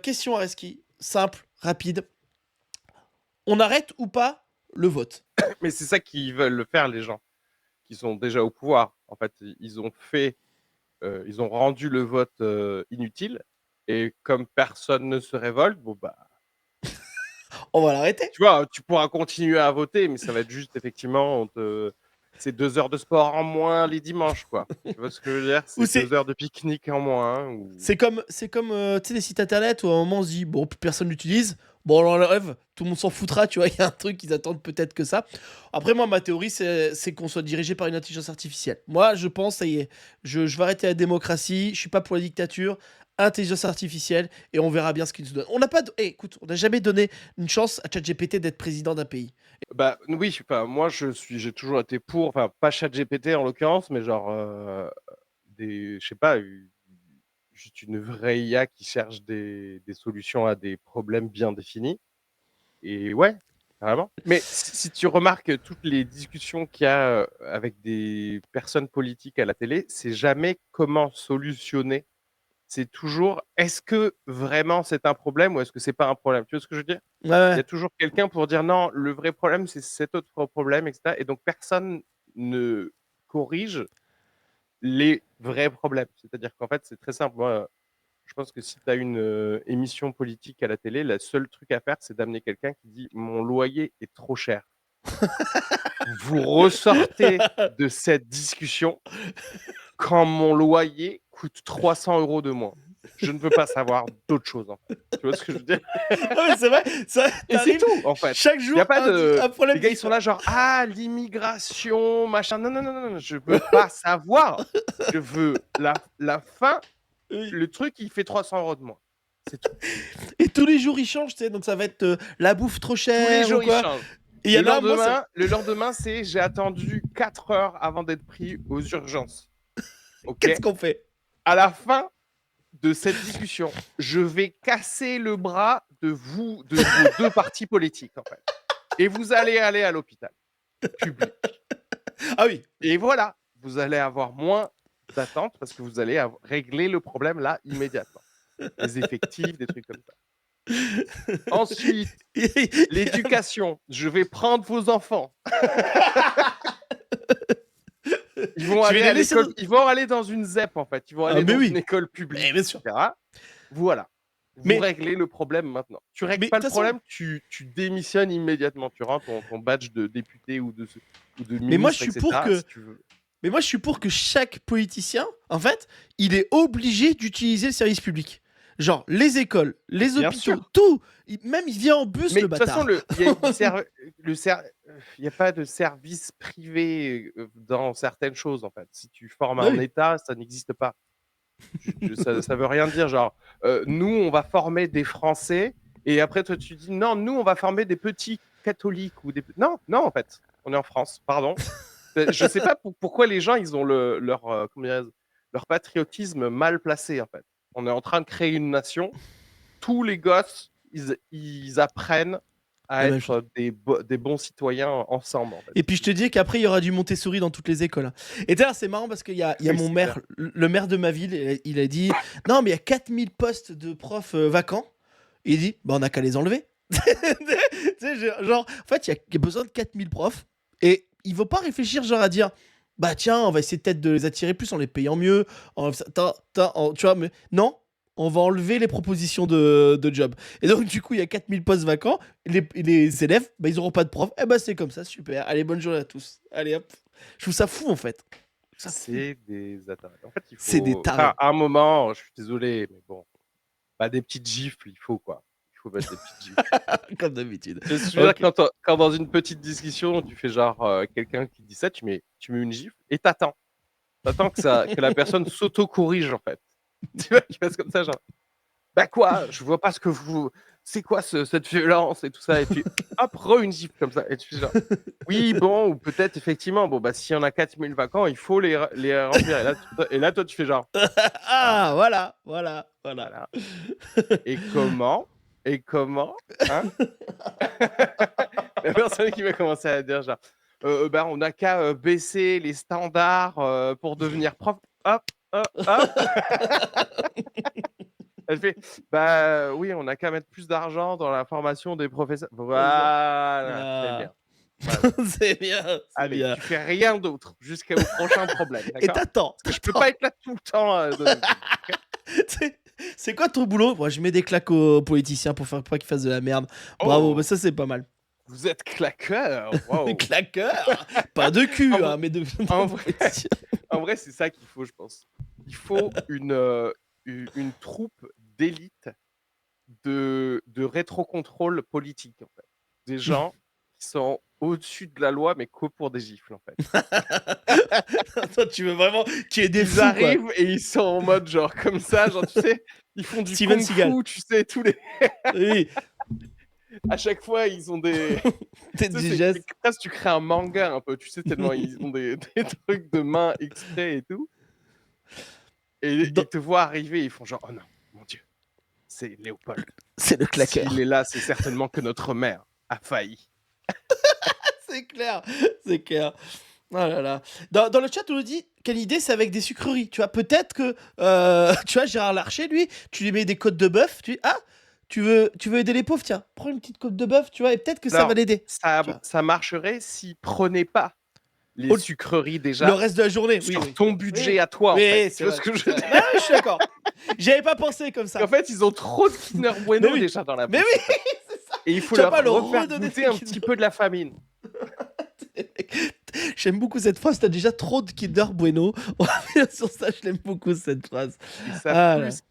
Question Areski, simple, rapide. On arrête ou pas le vote? Mais c'est ça qu'ils veulent faire, les gens qui sont déjà au pouvoir. En fait, ils ont rendu le vote inutile. Et comme personne ne se révolte, bon bah, On va l'arrêter. tu vois, tu pourras continuer à voter, mais ça va être juste effectivement, c'est 2 heures de sport en moins les dimanches, quoi. Tu vois ce que je veux dire? Ou C'est c'est 2 heures de pique-nique en moins. Ou... c'est comme tu sais, les sites internet où à un moment on se dit, bon, plus personne l'utilise, bon, on l'enlève, tout le monde s'en foutra, tu vois, il y a un truc, ils attendent peut-être que ça. Après, moi, ma théorie, c'est qu'on soit dirigé par une intelligence artificielle. Moi, je pense, ça y est, je vais arrêter la démocratie, je suis pas pour la dictature, intelligence artificielle, et on verra bien ce qu'ils nous donnent. On n'a pas, écoute, on n'a jamais donné une chance à ChatGPT d'être président d'un pays. Bah oui, enfin, moi j'ai toujours été pour, enfin pas ChatGPT en l'occurrence, mais genre je sais pas, juste une vraie IA qui cherche des solutions à des problèmes bien définis. Et ouais, carrément. Mais si tu remarques toutes les discussions qu'il y a avec des personnes politiques à la télé, c'est jamais comment solutionner. C'est toujours est-ce que vraiment c'est un problème ou est-ce que c'est pas un problème? Tu vois ce que je veux dire? Ouais, Il y a ouais. toujours quelqu'un pour dire non, le vrai problème c'est cet autre problème, etc. Et donc personne ne corrige les vrais problèmes. C'est-à-dire qu'en fait, c'est très simple. Moi, je pense que si tu as une émission politique à la télé, le seul truc à faire, c'est d'amener quelqu'un qui dit mon loyer est trop cher. Vous ressortez de cette discussion quand mon loyer coûte 300 € de moins. Je ne veux pas savoir d'autre chose, en fait. Tu vois ce que je veux dire? Ah, mais c'est vrai, ça, Et c'est t'arrives tout, en fait. chaque Il y a jour pas de un problème les gars, ils sont là différent. genre: «Ah, l'immigration, machin». Non, non, non, non, non, je veux pas savoir. Je veux la fin. Oui. Le truc, il fait 300 € de moins. C'est tout. Et tous les jours, ils changent, tu sais, donc ça va être la bouffe trop Tous les chère ou jours, ils quoi. changent. Et il y en a, moi, ça. Le lendemain, c'est j'ai attendu 4 heures avant d'être pris aux urgences. OK? Qu'est-ce qu'on fait? À la fin de cette discussion, je vais casser le bras de vos 2 partis politiques, en fait. Et vous allez aller à l'hôpital public. Ah oui. Et voilà, vous allez avoir moins d'attente parce que vous allez régler le problème là immédiatement. Des effectifs, des trucs comme ça. Ensuite, l'éducation, je vais prendre vos enfants. Ils vont Tu vas aller les à laisser l'école, dans... ils vont aller dans une ZEP en fait, ils vont Ah, aller mais dans une oui. école Mais publique, bien sûr. etc. Voilà. Vous Mais, réglez le problème maintenant. Tu règles mais de pas toute le façon, problème, tu démissionnes immédiatement. Tu rends ton badge de député ou de mais moi, je ministre, suis pour etc. que, si tu veux. mais moi, je suis pour que chaque politicien, en fait, il est obligé d'utiliser le service public. Genre, les écoles, les Bien hôpitaux, sûr. tout. Même il vient en bus, Mais le de toute façon, bâtard. il y a pas de service privé dans certaines choses en fait. Si tu formes Bah un oui. État, ça n'existe pas. Ça veut rien dire. Genre, nous, on va former des Français, et après, toi, tu dis non, nous, on va former des petits catholiques ou des. Non, non, en fait, on est en France, pardon. Je sais pas pourquoi les gens, ils ont comment leur patriotisme mal placé, en fait. On est en train de créer une nation. Tous les gosses, ils apprennent à La même chose. être des bons citoyens ensemble, en fait. Et puis je te dis qu'après, il y aura du Montessori dans toutes les écoles, hein. Et d'ailleurs, c'est marrant parce qu'il y a Oui, mon c'est clair. maire, le maire de ma ville, il a dit non, mais il y a 4000 postes de profs vacants. Et il dit bah, on n'a qu'à les enlever. Tu sais, genre, en fait, il y a besoin de 4000 profs. Et il ne faut pas réfléchir, genre, à dire bah, tiens, on va essayer peut-être de les attirer plus en les payant mieux. Tu vois, mais non, on va enlever les propositions de job. Et donc, du coup, il y a 4000 postes vacants. Les élèves, bah, ils n'auront pas de prof. Eh ben, c'est comme ça, super. Allez, bonne journée à tous. Allez, hop. Je trouve ça fou, en fait. Je trouve ça fou. C'est des attaques. En fait, il C'est des faut. Enfin, tarés. à un moment, je suis désolé, mais bon. Bah, des petites gifles, il faut quoi. Il faut mettre des petites gifles. Comme d'habitude. Tu vois ce que je veux dire, Ok. quand dans une petite discussion, tu fais genre quelqu'un qui dit ça, tu mets une gifle et t'attends. T'attends que la personne s'auto-corrige en fait. Tu vois, qu'il fasse comme ça, genre, bah quoi, je vois pas ce que vous. C'est quoi cette violence et tout ça. Et puis hop, une gifle comme ça. Et tu fais genre, oui, bon, ou peut-être effectivement, bon, bah s'il y en a 4000 vacants, il faut les remplir. Et là, toi, tu fais genre, Ah, ah, voilà, voilà, voilà. voilà. Et comment? Et comment? Hein? La personne qui va commencer à dire genre, bah, on n'a qu'à baisser les standards pour devenir prof. Hop, hop, hop. Elle fait bah oui, on a qu'à mettre plus d'argent dans la formation des professeurs. Voilà, c'est Ah. bien. Voilà. C'est bien, c'est Allez, bien. tu fais rien d'autre jusqu'au prochain problème, Et d'accord? t'attends. Parce que je peux pas être là tout le temps à donner des trucs, ok? C'est quoi ton boulot? Moi, je mets des claques aux politiciens pour faire pas qu'ils fassent de la merde. Bravo, bah Oh, ça c'est pas mal. vous êtes claqueur, waouh! Claqueur, pas de En cul, vrai hein, mais de en vrai politicien. en vrai, c'est ça qu'il faut, je pense. Il faut une troupe d'élite de rétrocontrôle politique, en fait. Des gens qui sont au-dessus de la loi, mais que pour des gifles, en fait. Toi, tu veux vraiment qu'il y ait des Ils fous, quoi. arrivent et ils sont en mode genre comme ça, genre tu sais, ils font du Steven kung Seagal. fu, tu sais, tous les Oui, à chaque fois, ils ont des t'es tu sais, du c'est geste. presque tu crées un manga un peu, tu sais, tellement ils ont des trucs de main extraits et tout. Et Dans- ils te voient arriver, ils font genre: «Oh non, mon Dieu, c'est Léopold. C'est le S'il claqueur. est là, c'est certainement que notre mère a failli». C'est clair, c'est clair. Oh là là. Dans le chat, on nous dit quelle idée, c'est avec des sucreries. Tu vois, peut-être que tu vois, Gérard Larcher, lui, tu lui mets des côtes de bœuf. Tu dis, ah, tu veux aider les pauvres, tiens, prends une petite côte de bœuf, tu vois, et peut-être que ça va Alors, l'aider. ça Tu vois. ça marcherait s'ils prenaient pas les Au- sucreries Le déjà reste de la journée, oui, sur oui. ton budget Oui, à toi, en fait. oui, Tu c'est vois vrai. ce que je c'est veux vrai. dire? Ah, je suis d'accord. J'avais pas pensé comme ça. En fait, ils ont trop de Kinder Mais Bueno oui, déjà dans la mais bouche, oui, en fait. c'est ça. Et il faut Tu vas leur pas leur refaire redonner goûter des un petit peu de la famine. J'aime beaucoup cette phrase. T'as déjà trop de Kinder Bueno. On va finir sur ça. Je l'aime beaucoup cette phrase. Ils savent Ah plus là. ce